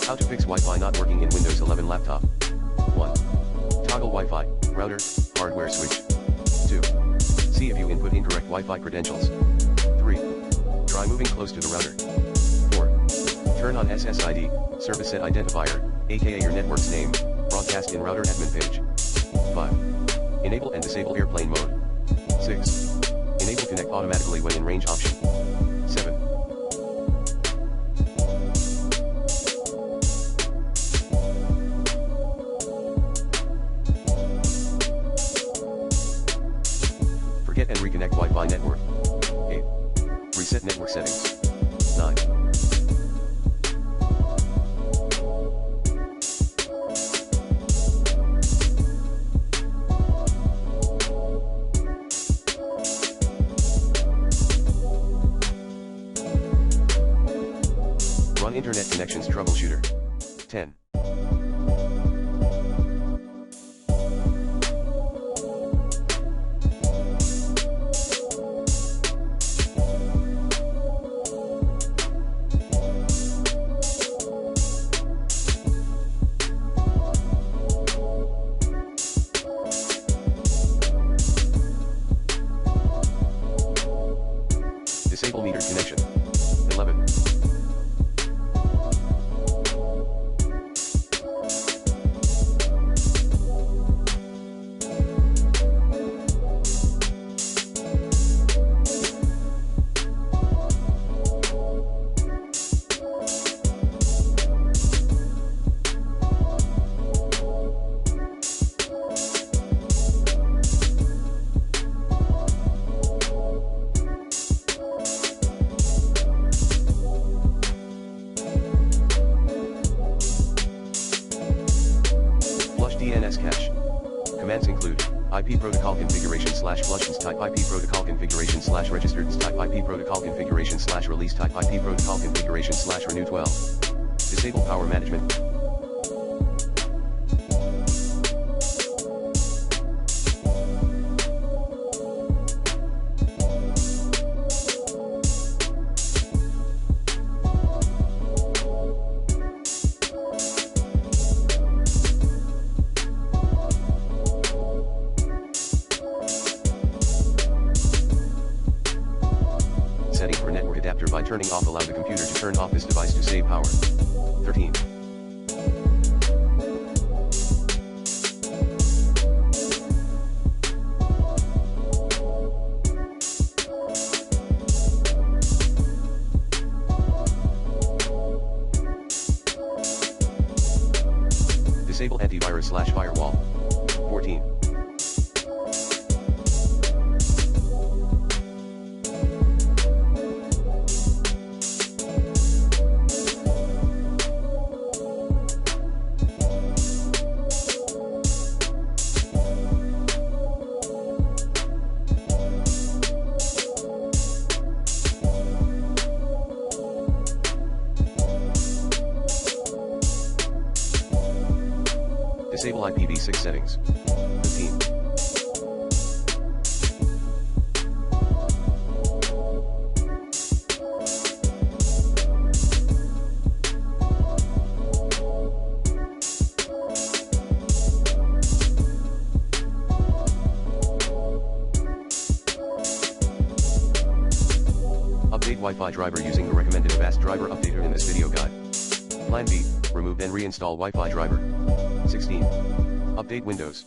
How to fix Wi-Fi not working in Windows 11 laptop. 1. Toggle Wi-Fi, router, hardware switch. 2. See if you input incorrect Wi-Fi credentials. 3. Try moving close to the router. 4. Turn on SSID, Service Set Identifier, aka your network's name, broadcast in router admin page. 5. Enable and disable airplane mode. 6. Enable connect automatically when in range option. 7. Forget and reconnect Wi-Fi network. 8. Reset network settings. 9. Run Internet Connections Troubleshooter. 10. Disable meter connection. 11. DNS cache. Commands include IP protocol configuration /flushes type IP protocol configuration /registered type IP protocol configuration /release type IP protocol configuration /renew 12. Disable power management. Setting for network adapter by turning off. Allow the computer to turn off this device to save power. 13. Disable antivirus /firewall. 14. Disable IPv6 settings. 15. Update Wi-Fi driver using the recommended Avast driver updater in this video guide. Plan B, remove and reinstall Wi-Fi driver. 16. Update Windows.